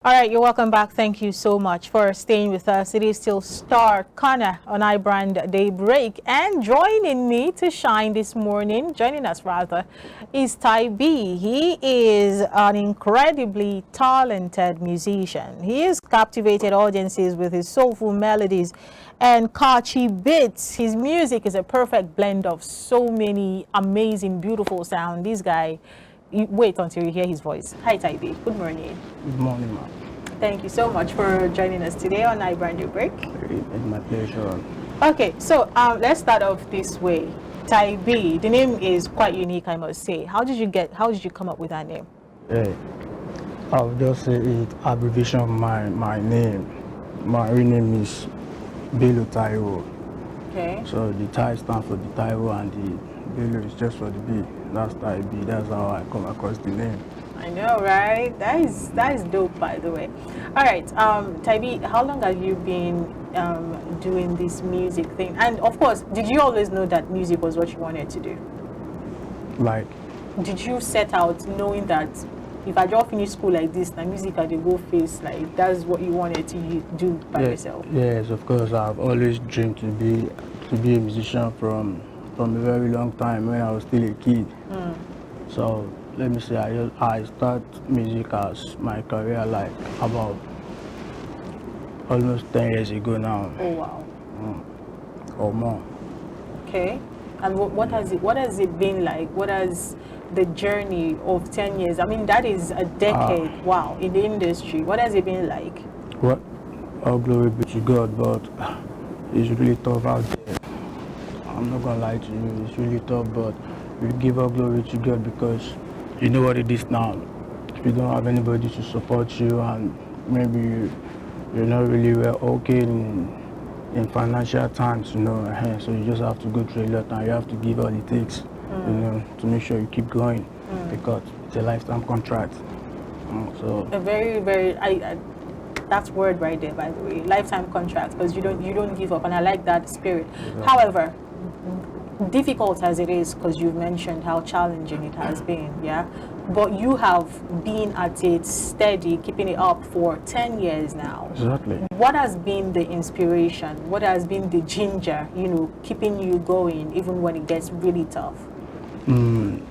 All right, you're welcome back. Thank you so much for staying with us. It is still Star Corner on iBrand Daybreak, and joining me to shine this morning, joining us rather, is Ty B. He is an incredibly talented musician. He has captivated audiences with his soulful melodies and catchy beats. His music is a perfect blend of so many amazing, beautiful sounds. This guy, wait until you hear his voice. Hi, Ty B. Good morning. Good morning, ma'am. Thank you so much for joining us today on iBrand Break. It's my pleasure. Okay, so let's start off this way. Ty B, the name is quite unique, I must say. How did you come up with that name? Yeah, I'll just say it abbreviation of my name. My real name is Bello Taiwo. Okay. So the Thai stands for the Taiwo and the Bello is just for the B. That's Thai B. That's how I come across the name. I know, right? That is dope, by the way. All right, Ty B, how long have you been doing this music thing? And of course, did you always know that music was what you wanted to do? Like, did you set out knowing that if I just finish school like this, the music I go face, like that's what you wanted to do by yourself? Yes, of course. I've always dreamed to be a musician from a very long time when I was still a kid. So let me say, I start music as my career like about almost 10 years ago now. Oh wow. Or more. Okay. And what has it been like? What has the journey of 10 years? I mean, that is a decade. Wow, in the industry. What has it been like? What? All glory be to God, but it's really tough out there. I'm not gonna lie to you, it's really tough, but we give all glory to God because you know what it is now. If you don't have anybody to support you and maybe you're not really well okay in financial times, you know, so you just have to go through a lot and you have to give all it takes, you know, to make sure you keep going because it's a lifetime contract. So a very, that's word right there, by the way, lifetime contract, because you don't give up, and I like that spirit. Exactly. However, difficult as it is, because you've mentioned how challenging it has been, yeah, but you have been at it steady, keeping it up for 10 years now. Exactly. What has been the inspiration? What has been the ginger, you know, keeping you going even when it gets really tough? The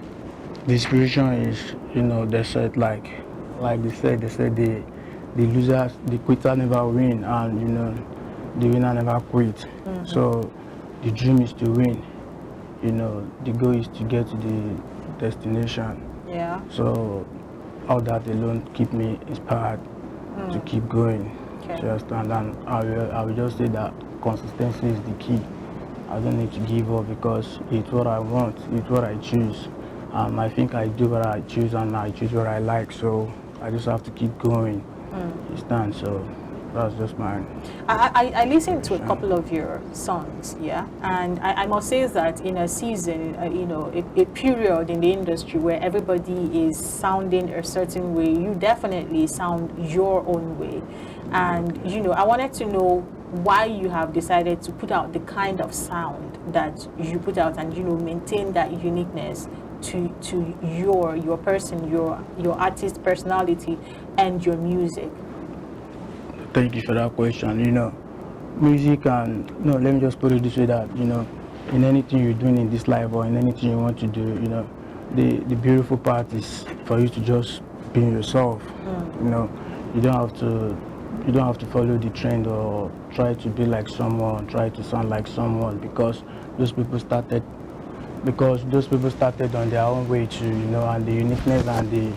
inspiration is, you know, they said like they said the losers, the quitter never win, and you know, the winner never quit. So the dream is to win. You know, the goal is to get to the destination. Yeah. So all that alone keep me inspired to keep going. Okay. You understand? And I will just say that consistency is the key. I don't need to give up because it's what I want, it's what I choose. I think I do what I choose and I choose what I like. So I just have to keep going. Understand? So that's just mine. I listened to a couple of your songs, yeah, and I must say that in a season, you know, a period in the industry where everybody is sounding a certain way, you definitely sound your own way. And, you know, I wanted to know why you have decided to put out the kind of sound that you put out and, you know, maintain that uniqueness to your person, your artist personality and your music. Thank you for that question. You know, music and, no, let me just put it this way that, you know, in anything you're doing in this life or in anything you want to do, you know, the beautiful part is for you to just be yourself. You know, you don't have to follow the trend or try to be like someone, try to sound like someone because those people started on their own way too, you know, and the uniqueness and the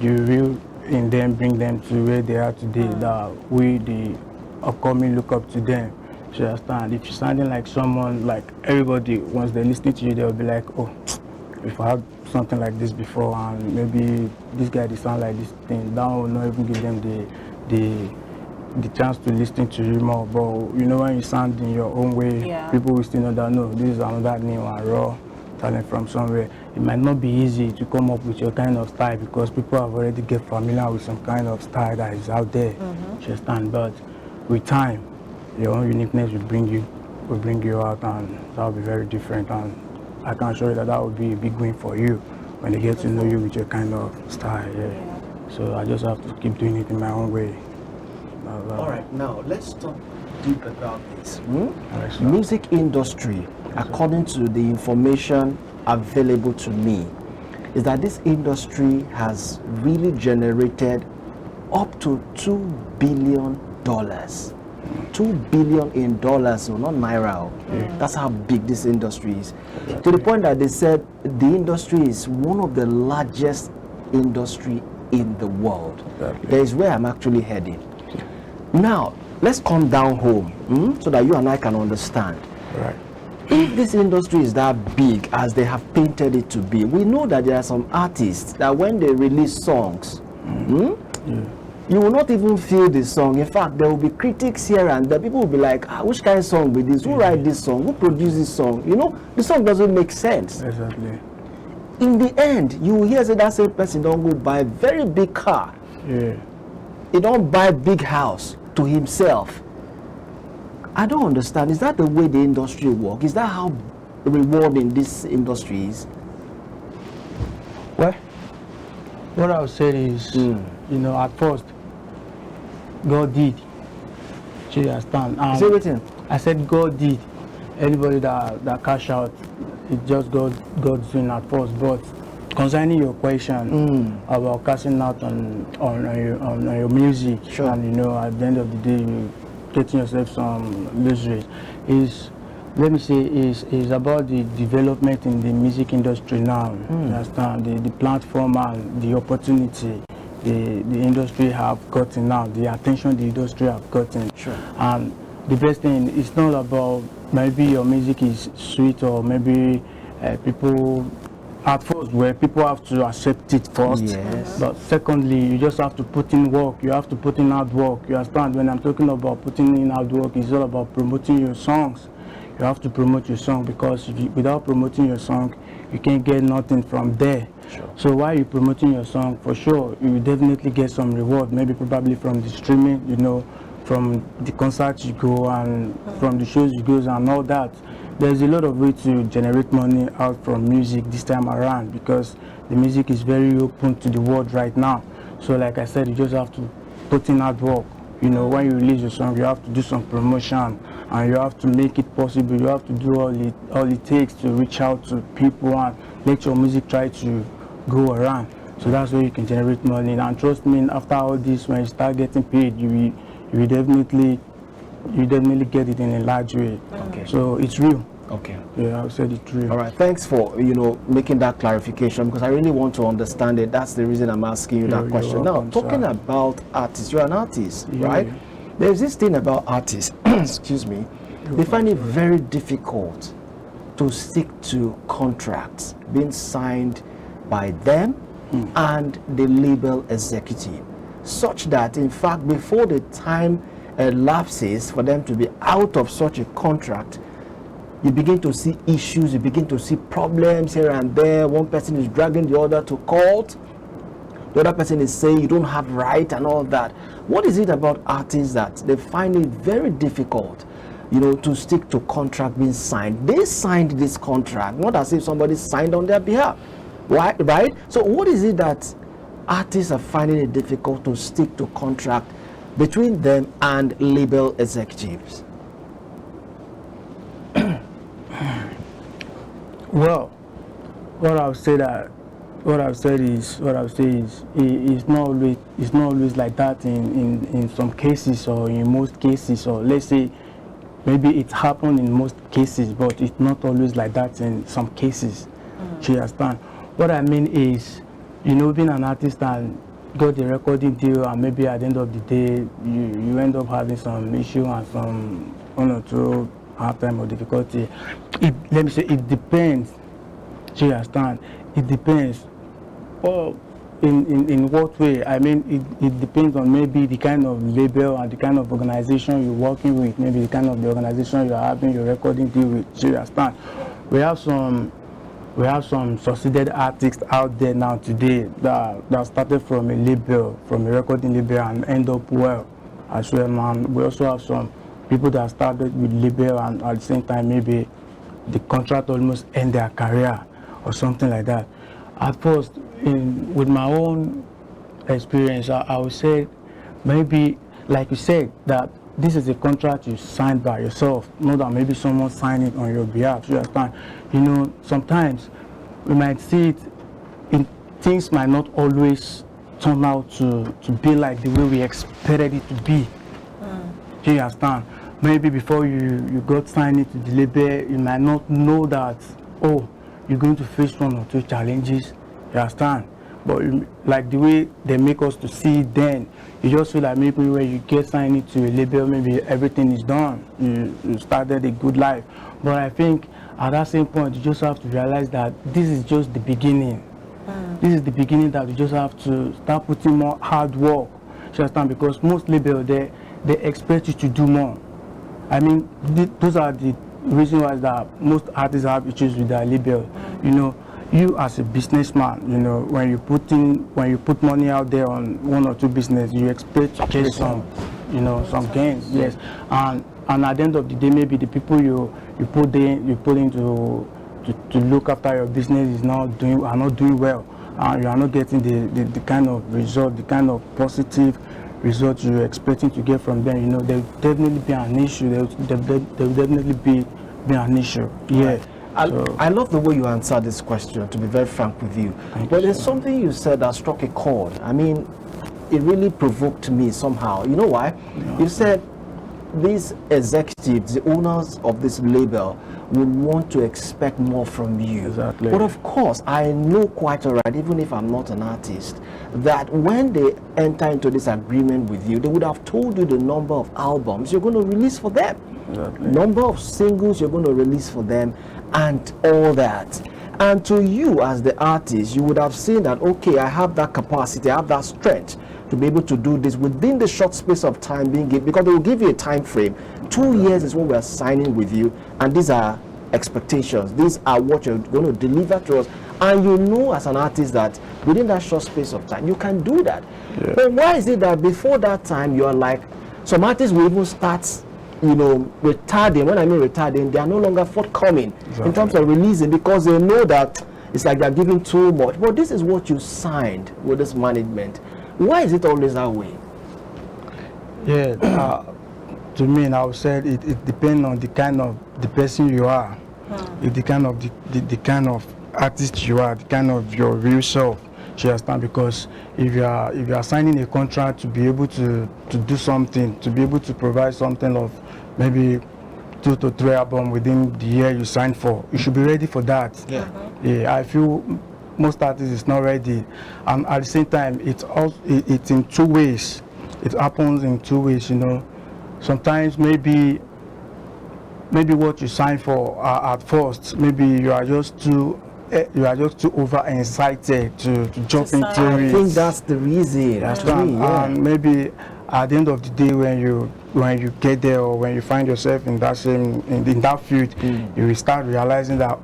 real in them bring them to where they are today, that we, the upcoming, look up to them. You understand? If you're sounding like someone, like everybody, once they're listening to you, they'll be like, oh, if I had something like this before and maybe this guy they sound like this thing, that will not even give them the chance to listen to you more. But you know, when you sound in your own way, people will still know that, no, this is another new and raw talent from somewhere. It might not be easy to come up with your kind of style because people have already get familiar with some kind of style that is out there. You understand? But with time, your own uniqueness will bring you out, and that will be very different. And I can assure you that will be a big win for you when they get to know you with your kind of style. Yeah. So I just have to keep doing it in my own way. All right, now let's talk deep about this. Alright, sir. Music industry, according to the information available to me, is that this industry has really generated up to $2 billion. $2 billion in dollars, so not naira. That's how big this industry is. To the point that they said the industry is one of the largest industry in the world. Exactly. That is where I'm actually heading. Now, let's come down home so that you and I can understand. Right. If this industry is that big as they have painted it to be, we know that there are some artists that when they release songs, you will not even feel the song. In fact, there will be critics here and there. People will be like, which kind of song with this? Who write this song? Who produced this song? You know, the song doesn't make sense. Exactly. In the end, you will hear say that same person don't go buy a very big car. Yeah. He don't buy a big house to himself. I don't understand. Is that the way the industry works? Is that how rewarding this industry is? Well, what I would say is, you know, at first, God did. Do you understand? Say everything. I said God did. Anybody that cash out, it's just God's doing at first. But concerning your question about cashing out on your music, Sure. and you know, at the end of the day, you getting yourself some luxuries, is, let me say, is about the development in the music industry now. You understand? The platform and the opportunity the industry have gotten now, the attention the industry have gotten. Sure. And the best thing, it's not about maybe your music is sweet or maybe people at first where people have to accept it first. Yes. But secondly, you just have to put in work. You have to put in hard work. You understand? When I'm talking about putting in hard work, it's all about promoting your songs. You have to promote your song, because without promoting your song, you can't get nothing from there. Sure. So while you're promoting your song, for sure, you will definitely get some reward, maybe probably from the streaming, you know, from the concerts you go and from the shows you go and all that. There's a lot of way to generate money out from music this time around, because the music is very open to the world right now. So like I said, you just have to put in hard work. You know, when you release your song, you have to do some promotion and you have to make it possible. You have to do all it takes to reach out to people and let your music try to go around. So that's where you can generate money. And trust me, after all this, when you start getting paid, you will definitely get it in a large way. Okay. So it's real. Okay. Yeah, I said it's real. All right. Thanks for, you know, making that clarification, because I really want to understand it. That's the reason I'm asking you that You're question. welcome, Now, talking sir. about artists, you're an artist, Yeah. right? There's this thing about artists, excuse me, they find it very difficult to stick to contracts being signed by them and the label executive, such that, in fact, before the time elapses for them to be out of such a contract, you begin to see issues, you begin to see problems here and there. One person is dragging the other to court. The other person is saying you don't have right and all that. What is it about artists that they find it very difficult, you know, to stick to contract being signed? They signed this contract, not as if somebody signed on their behalf, right? So what is it that artists are finding it difficult to stick to contract between them and label executives? Well, what I'll say is it's not always like that in some cases, or in most cases, or let's say maybe it happened in most cases, but it's not always like that in some cases. Do you understand? What I mean is, you know, being an artist and got the recording deal, and maybe at the end of the day you end up having some issue and some one or two hard time or difficulty. Let me say it depends. Do you understand? It depends. Well, in what way? I mean, it depends on maybe the kind of label and the kind of organization you're working with, maybe the kind of the organization you're having your recording deal with. Do you understand? We have some succeeded artists out there now today that started from a label, from a recording label, and end up well as well, man. We also have some people that started with label and at the same time maybe the contract almost end their career or something like that. At first, with my own experience, I would say maybe, like you said, that this is a contract you signed by yourself, not that maybe someone signed it on your behalf. You understand? You know, sometimes we might see it in things might not always turn out to be like the way we expected it to be. Do you understand? Maybe before you got signed into the label, you might not know that, oh, you're going to face 1 or 2 challenges. You understand? But like the way they make us to see it then, you just feel like maybe when you get signed into a label, maybe everything is done. You started a good life. But I think at that same point, you just have to realize that this is just the beginning. This is the beginning that you just have to start putting more hard work. You understand? Because most labels, they expect you to do more. I mean, those are the reasons why that most artists have issues with their label. You know, you as a businessman, you know, when you put money out there on 1 or 2 business, you expect to get some, you know, some gains. Yes, and at the end of the day, maybe the people you put in to look after your business are not doing well, and you are not getting the kind of result, the kind of positive result you're expecting to get from them. You know, there will definitely be an issue. There will definitely be an issue. Yeah. I love the way you answered this question, to be very frank with you. But there's something you said that struck a chord. I mean, it really provoked me somehow. You know why? Yeah. You said these executives, the owners of this label, would want to expect more from you. Exactly. But of course, I know quite all right, even if I'm not an artist, that when they enter into this agreement with you, they would have told you the number of albums you're going to release for them. Exactly. Number of singles you're going to release for them, and all that. And to you as the artist, you would have seen that, okay, I have that capacity, I have that strength to be able to do this within the short space of time being given, because they will give you a time frame. 2 years is what we are signing with you, and these are expectations. These are what you're going to deliver to us. And you know as an artist that within that short space of time, you can do that. Yeah. But why is it that before that time, you're like, some artists will even start, you know, retarding. When I mean retarding, they are no longer forthcoming in terms of releasing, because they know that it's like they're giving too much. But this is what you signed with this management. Why is it always that way? Yeah, to me, I would say it depends on the kind of the person you are, the kind of the kind of artist you are, the kind of your real self. You understand? Because if you are signing a contract to be able to do something, to be able to provide something of maybe 2 to 3 albums within the year you signed for, you should be ready for that. Yeah. Yeah, I feel most artists is not ready, and at the same time, it's in 2 ways. It happens in 2 ways. You know, sometimes maybe what you signed for at first, maybe you are just too over excited to jump into it. I think that's the reason. And maybe at the end of the day, when you get there, or when you find yourself in that field, you will start realizing that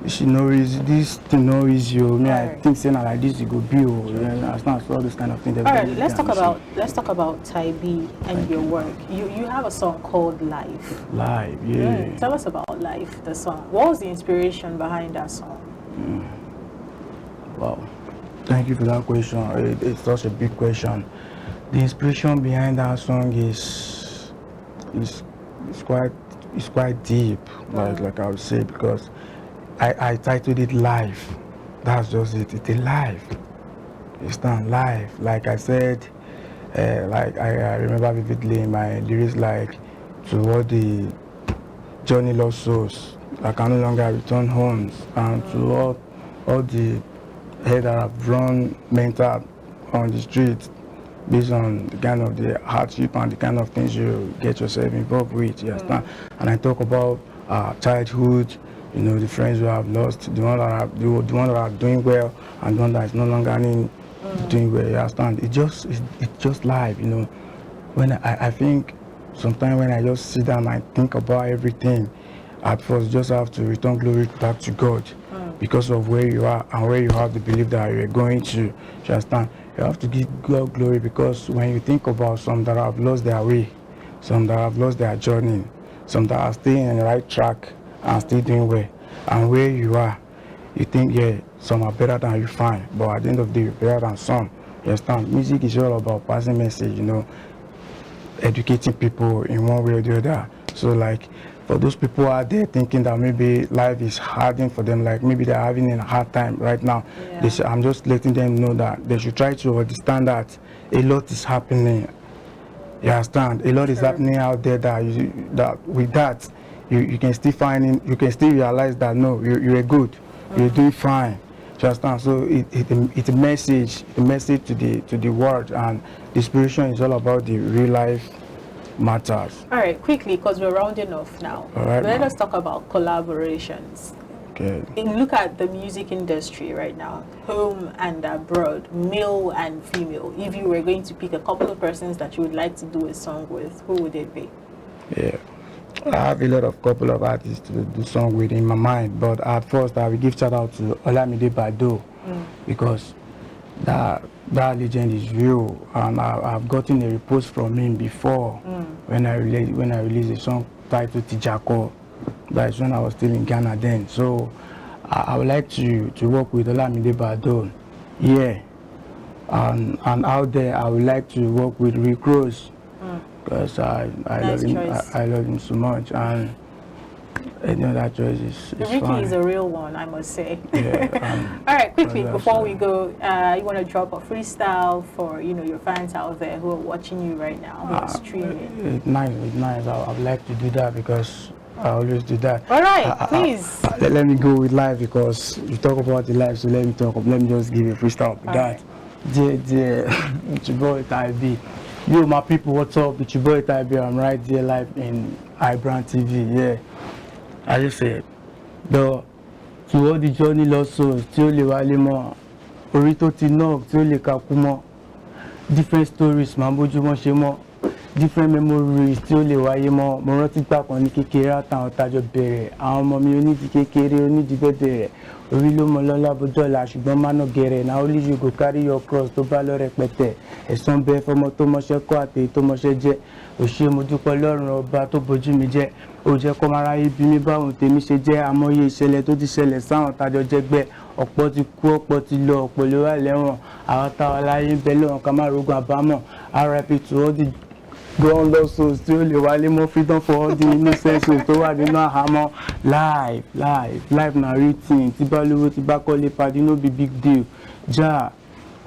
this thing no easy. I think saying like this it go be. It's not all this kind of thing. All right, let's talk about Ty B and your work. You have a song called Life. Life, yeah. Tell us about Life, the song. What was the inspiration behind that song? Wow, thank you for that question. It's such a big question. The inspiration behind that song is quite deep, like I would say, because I titled it Life. That's just it. It's a life. It's not life. Like I said, like I remember vividly in my lyrics, like, to all the journey lost souls that can no longer return homes, and to all the head that have run mental on the street based on the kind of the hardship and the kind of things you get yourself involved with. You understand? And I talk about childhood. You know, the friends who have lost, the one that are doing well, and the one that is no longer doing well. You understand? It's just life. You know, when I think sometimes when I just sit down and think about everything, at first you just have to return glory back to God, because of where you are and where you have the belief that you are going to. You understand? You have to give God glory, because when you think about some that have lost their way, some that have lost their journey, some that are still in the right track and still doing well, and where you are, you think, yeah, some are better than you, fine, but at the end of the day, you're better than some. You understand? Music is all about passing message, you know, educating people in one way or the other. So like, for those people out there thinking that maybe life is hardening for them, like maybe they're having a hard time right now, I'm just letting them know that they should try to understand that a lot is happening. You understand? A lot is happening out there that with that you can still you can still realize that no, you're good, you're doing fine. You understand? So it's a message to the world, and the inspiration is all about the real life matters. All right, quickly, because we're rounding off now. All right, let us talk about collaborations. Okay. Look at the music industry right now, home and abroad, male and female. If you were going to pick a couple of persons that you would like to do a song with, who would it be? Yeah, I have a lot of couple of artists to do song with in my mind, but at first I will give shout out to Olamide Bado, because that legend is real, and I've gotten a repost from him before when I released a song titled Tijako. That's when I was still in Ghana then. So I would like to work with Olamide Bado. Yeah. And out there I would like to work with Rick Ross, because I love him. I love him so much, and any other choice is Ricky fine. is a real one, I must say. Yeah, all right, quickly before we go, you want to drop a freestyle for your fans out there who are watching you right now, who are streaming? It's nice. I would like to do that because I always do that. All right, please. Let me go with live, because you talk about the live, so let me just give you a freestyle with that. It's your boy Tybe. Yo, my people, what's up? It's your boy Tybe. I'm right here live in iBrandTV. Yeah, I just said, to all the journey lost souls, tí ó lè wálé mọ́, orí tó ti knock, tí ó lè kakú mọ́, different stories, máa bójúmọ́ ṣe mọ́, different memories tí ó lè wáyé mọ́. Mo rántí gbà kan ní kékeré àtàwọn tájọ bẹ̀rẹ̀, àwọn ọmọ mi onídìí kékeré onídìí bẹ̀bẹ̀rẹ̀, orí ló mọ lọ́lá bójọ́lá ṣùgbọ́n má nà gẹ̀rẹ̀, na only you go carry your cross tó bá lọ rẹpẹtẹ. Ẹ̀san bẹ fọmọ tó mọṣẹ́ kọ́ àtẹ̀yí tó mọṣẹ́ jẹ́, òṣè mo dúpẹ́ lọ́rùn ọba tó bójú mi jẹ́, ó jẹ́ kó máa ráyé bí mi báwọn tèmi ṣe jẹ́, àmọye ìṣẹ̀lẹ̀ tó ti ṣẹlẹ̀ sáwọn tájọ jẹ́gbẹ́, ọ̀pọ̀ ti kú ọ̀pọ̀ ti lọ, ọ̀pọ̀ ló wà lẹ́wọ̀n, àwọn táwa láyé ń bẹ lọ́wọ́n ká má rogun àbámọ̀. RIP to all the grown lost souls tí ó lè wálé mọ́, freedom for all the innocent souls tó wà nínú àhámọ́. Life na real thing, tí bá lówó tí bá kọ́lé pàdé no be big deal. Jah,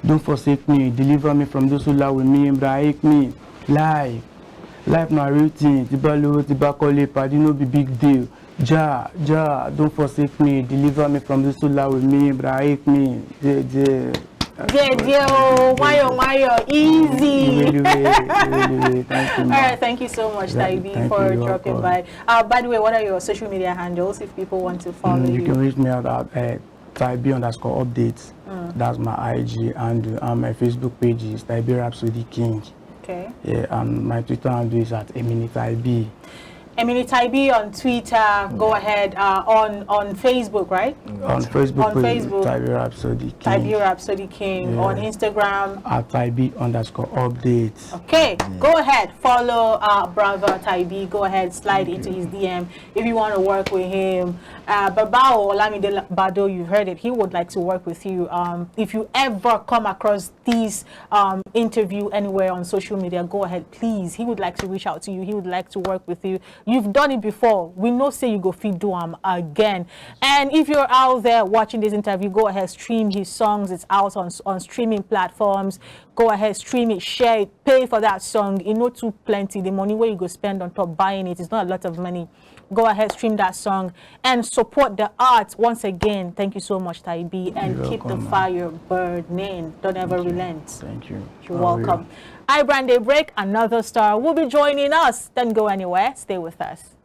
don't forsake me, deliver me from those who lie with me and break me. Life na real thing, tí bá lówó tí bá kọ́lé pàdé no be big deal. Jah, don't forsake me, deliver me from those who lie with me and break me. Wayo, easy. Really, thank you. All right, thank you so much, Tybe, for dropping by. By the way, what are your social media handles if people want to follow you? You can reach me out at Tybe_updates. That's my IG, and my Facebook page is Tybe Rhapsody King. Okay. Yeah, and my Twitter handle is at Tybe. Tybe on Twitter. Go ahead. On Facebook, right? On Facebook, Tybe Rhapsody King. Tybe Rhapsody King. On Instagram at Tybe_updates. Okay, go ahead, follow brother Tybe. Go ahead, slide into his DM if you want to work with him. Babao Olamide Bado, you've heard it. He would like to work with you. If you ever come across this interview anywhere on social media, go ahead, please. He would like to reach out to you. He would like to work with you. You've done it before. We know say you go feed do again. And if you're out there watching this interview, go ahead, stream his songs. It's out on streaming platforms. Go ahead, stream it, share it, pay for that song. You know, too plenty. The money where you go spend on top buying it is not a lot of money. Go ahead, stream that song and support the art. Once again, thank you so much, Tybe, and keep the fire burning. Don't ever relent. Thank you. You're welcome. iBrand Day Break, another star will be joining us. Don't go anywhere. Stay with us.